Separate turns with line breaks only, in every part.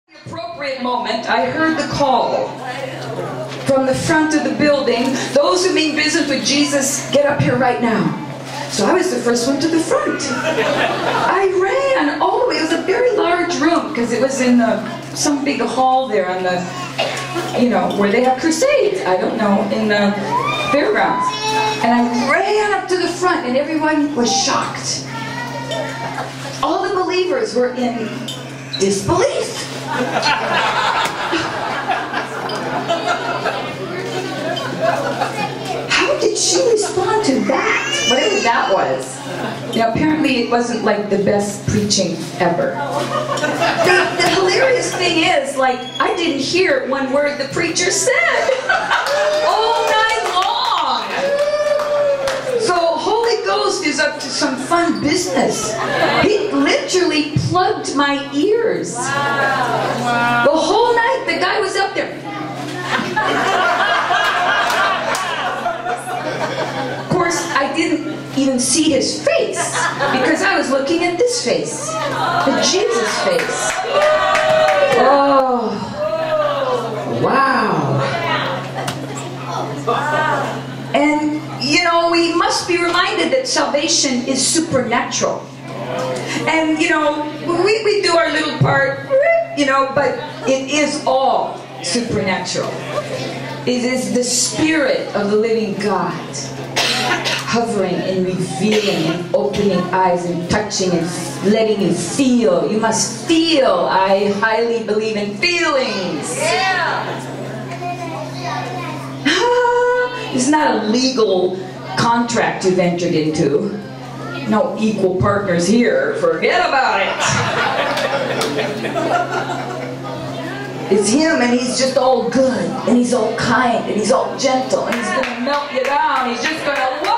Appropriate moment, I heard the call from the front of the building. Those who mean business with Jesus, get up here right now. So I was the first one to the front. I ran all the way. It was a very large room because it was in some big hall there on the, where they have crusades. I don't know, in the fairgrounds. And I ran up to the front and everyone was shocked. All the believers were in disbelief. How did she respond to that? Whatever that was. Apparently it wasn't like the best preaching ever. The hilarious thing is, I didn't hear one word the preacher said all night long. So Holy Ghost is up to some fun business. He literally plugged my ears. Wow. The whole night the guy was up there. Of course, I didn't even see his face because I was looking at this face, the Jesus face. Oh, wow. And, we must be reminded that salvation is supernatural. And, we do our little part, but it is all supernatural. It is the Spirit of the living God hovering and revealing and opening eyes and touching and letting you feel. You must feel. I highly believe in feelings. Yeah. It's not a legal contract you've entered into. No equal partners here. Forget about it. It's him, and he's just all good, and he's all kind, and he's all gentle, and he's gonna melt you down. He's just gonna what?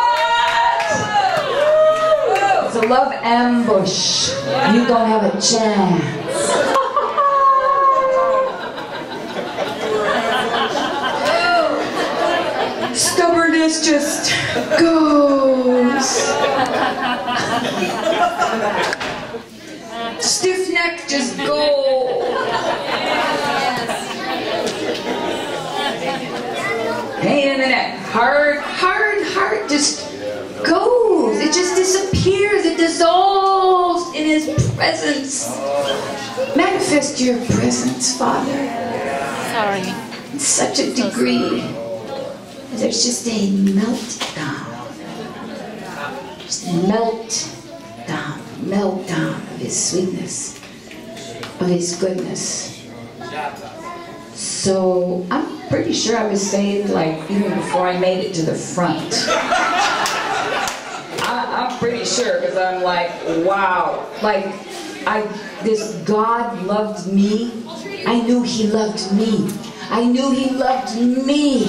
It's a love ambush. You don't have a chance. Stubbornness just goes. Stiff neck just goes. Pain in the neck. Hard heart just goes. It just disappears. It dissolves in His presence. Manifest your presence, Father. Sorry. In such a degree. There's just a meltdown. Just meltdown of His sweetness, of His goodness. So I'm pretty sure I was saved even before I made it to the front. I'm pretty sure because I'm wow. This God loved me. I knew He loved me. I knew He loved me.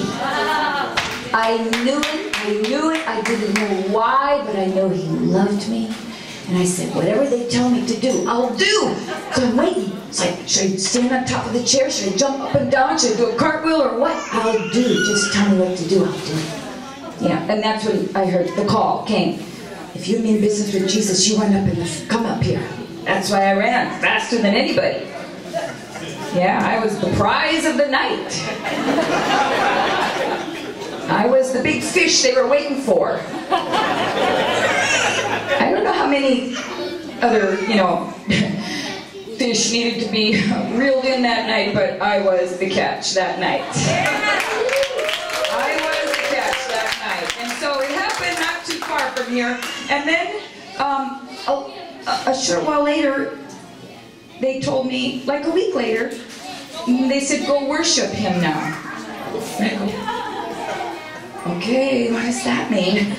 I knew it. I didn't know why, but I know He loved me. And I said, whatever they tell me to do, I'll do. So I'm waiting. It's should I stand on top of the chair? Should I jump up and down? Should I do a cartwheel or what? I'll do. Just tell me what to do. I'll do it. Yeah, and that's when I heard the call came. If you mean business with Jesus, you run up and come up here. That's why I ran faster than anybody. Yeah, I was the prize of the night. I was the big fish they were waiting for. I don't know how many other, fish needed to be reeled in that night, but I was the catch that night. I was the catch that night. And so it happened not too far from here. And then a short while later, they told me, a week later, they said, go worship Him now. And I go, okay, what does that mean?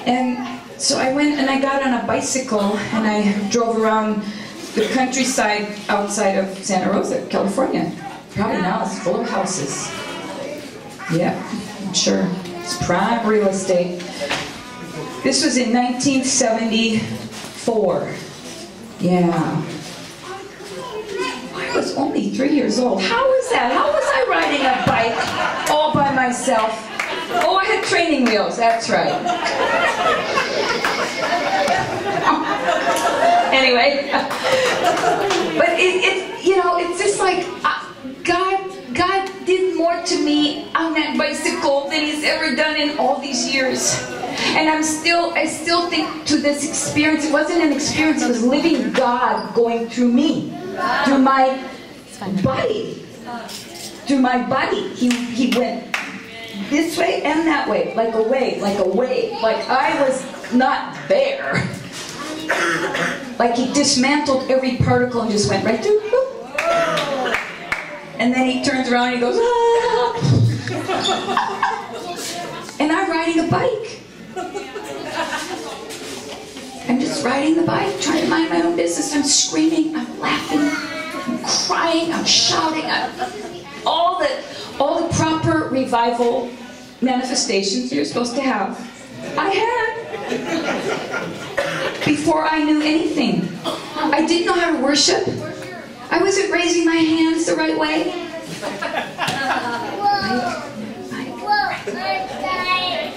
And so I went and I got on a bicycle and I drove around the countryside outside of Santa Rosa, California. Probably now it's full of houses. Yeah, I'm sure. It's prime real estate. This was in 1974. Yeah. I was only 3 years old. How was that? How was I riding a bike all by myself? Oh, I had training wheels, that's right. Anyway, but it's just And I still think to this experience, it wasn't an experience, it was living God going through me, through my body. Through my body. He went this way and that way, like a wave, like a wave. Like I was not there. Like he dismantled every particle and just went right through. And then he turns around and he goes, ah. And I'm riding a bike. I'm just riding the bike, trying to mind my own business. I'm screaming, I'm laughing, I'm crying, I'm shouting. All the proper revival manifestations you're supposed to have, I had before I knew anything. I didn't know how to worship. I wasn't raising my hands the right way.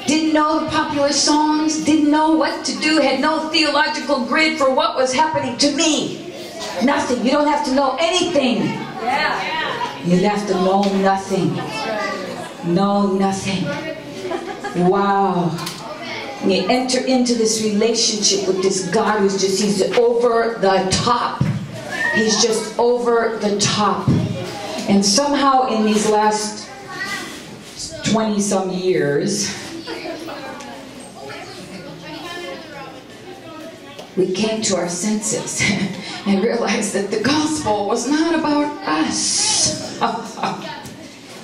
Didn't know the popular songs, didn't know what to do, had no theological grid for what was happening to me. Nothing. You don't have to know anything. You have to know nothing. Know nothing. Wow. And you enter into this relationship with this God who's just, he's over the top. He's just over the top. And somehow in these last 20-some years, we came to our senses and realized that the gospel was not about us.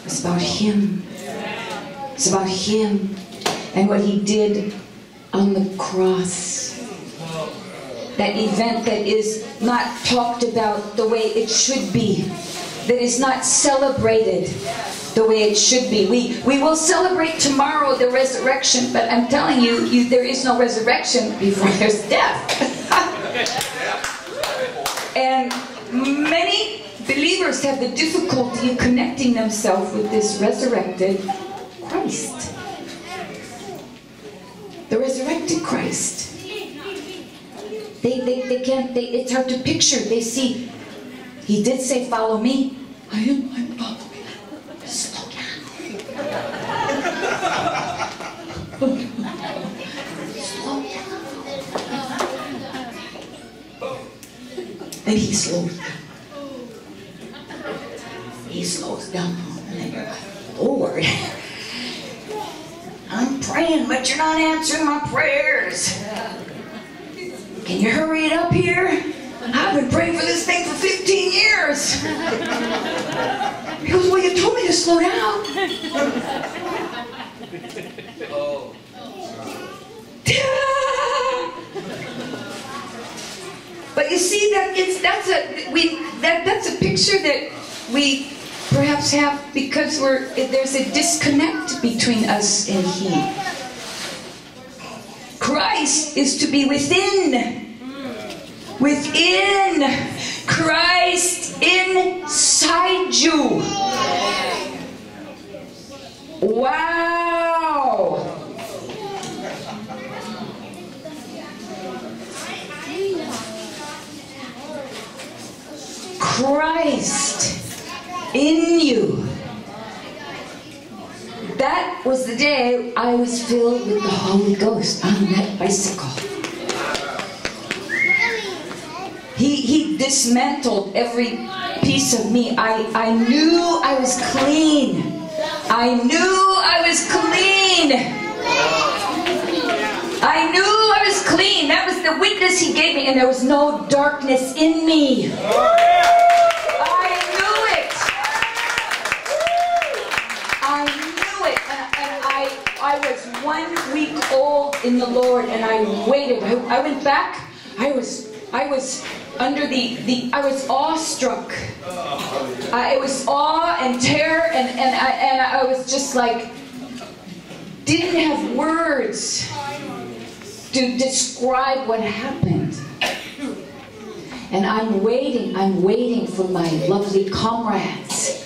It's about Him. It's about Him and what He did on the cross. That event that is not talked about the way it should be. That is not celebrated the way it should be. We will celebrate tomorrow the resurrection, but I'm telling you, there is no resurrection before there's death. And many believers have the difficulty of connecting themselves with this resurrected Christ. The resurrected Christ. They can't, it's hard to picture. They see, He did say, follow me. I'm following. Slow down. Slow down. And He slows down. He slows down. And then you're like, Lord, I'm praying, but you're not answering my prayers. Can you hurry it up here? I've been praying for this thing for 15 years. He goes, well, you told me to slow down. But you see, that's a picture that we perhaps have because there's a disconnect between us and He. Christ is to be within. Within. Christ inside you. Wow. Christ in you. That was the day I was filled with the Holy Ghost on that bicycle. He dismantled every piece of me. I knew I was clean. I knew I was clean. I knew I was clean. That was the witness He gave me, and there was no darkness in me. I was 1 week old in the Lord, and I waited. I went back. I was under I was awestruck. It was awe and terror, and I was just like, didn't have words to describe what happened. And I'm waiting for my lovely comrades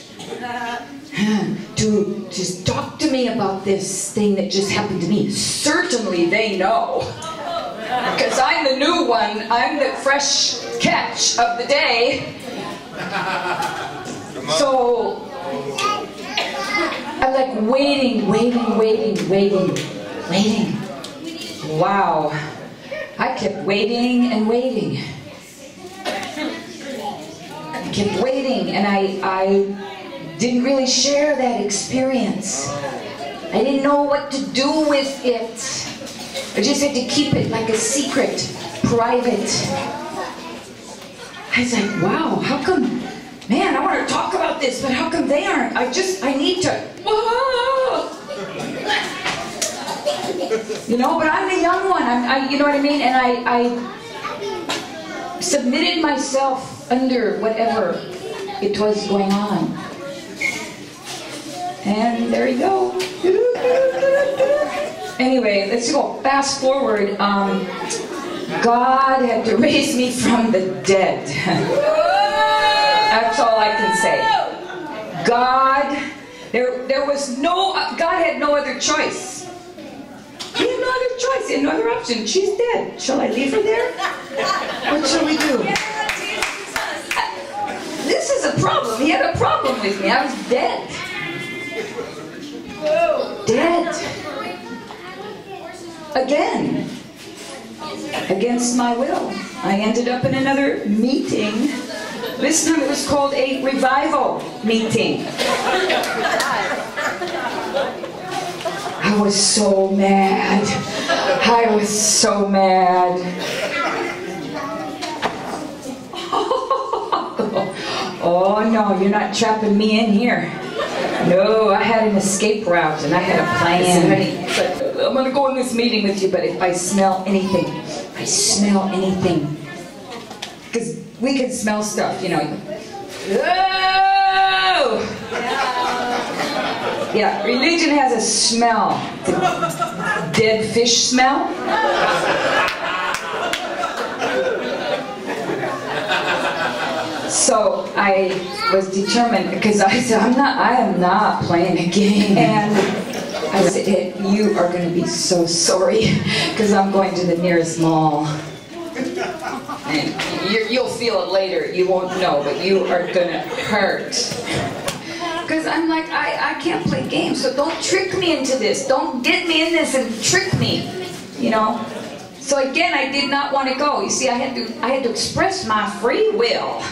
to just talk to me about this thing that just happened to me. Certainly they know, because I'm the new one. I'm the fresh catch of the day. So I'm like waiting. wow. I kept waiting and waiting. I kept waiting, and I didn't really share that experience. I didn't know what to do with it. I just had to keep it like a secret, private. I was like, wow, how come, man, I want to talk about this, but how come they aren't? I need to, whoa. You know, but I'm the young one, you know what I mean? And I submitted myself under whatever it was going on. And there you go. Anyway, let's go fast forward. God had to raise me from the dead. That's all I can say. God, there was no, God had no other choice. He had no other choice, he had no other option. She's dead. Shall I leave her there? What shall we do? This is a problem. He had a problem with me. I was dead. Dead. Again. Against my will. I ended up in another meeting. This time it was called a revival meeting. I was so mad. I was so mad. Oh no, you're not trapping me in here. No, I had an escape route and I had a plan. I'm going to go in this meeting with you, but if I smell anything, because we can smell stuff, you know. Oh! Yeah, religion has a smell. The dead fish smell. So I was determined, because I said, I am not playing a game. And I said, hey, you are going to be so sorry, because I'm going to the nearest mall. And you'll feel it later. You won't know, but you are going to hurt. Because I'm like, I can't play games, so don't trick me into this. Don't get me in this and trick me, you know. So again, I did not want to go. You see, I had to express my free will.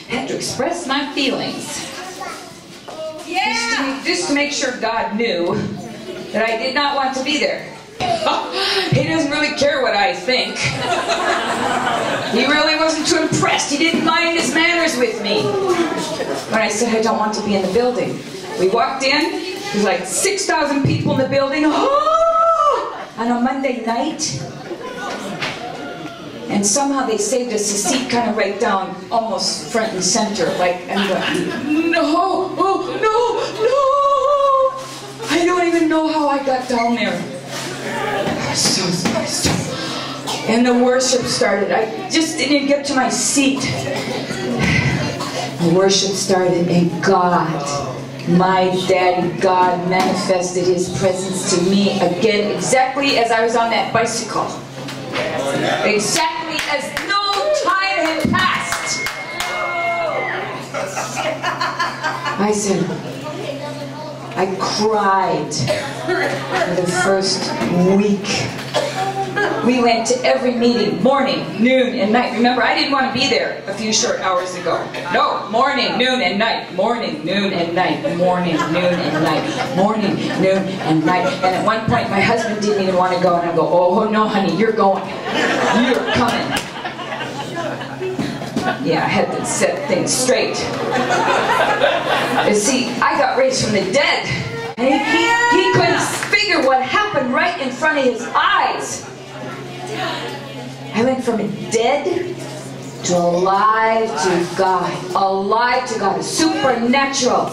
I had to express my feelings. Yeah. Just to make sure God knew that I did not want to be there. He doesn't really care what I think. He really wasn't too impressed. He didn't mind his manners with me. When I said I don't want to be in the building. We walked in, there's like 6,000 people in the building. Oh! On a Monday night. And somehow they saved us a seat kind of right down, almost front and center. Like, I'm going, no, oh, no, no. I don't even know how I got down there. I was so stressed. And the worship started. I just didn't get to my seat. The worship started, and God, my daddy God, manifested his presence to me again, exactly as I was on that bicycle. Exactly as no time had passed. I said, I cried for the first week. We went to every meeting, morning, noon, and night. Remember, I didn't want to be there a few short hours ago. No, morning, noon, and night. Morning, noon, and night. Morning, noon, and night. Morning, noon, and night. And at one point, my husband didn't even want to go, and I go, oh, no, honey, you're going. You're coming. Yeah, I had to set things straight. You see, I got raised from the dead. And he couldn't figure what happened right in front of his eyes. I went from dead to alive to God. Alive to God. Supernatural.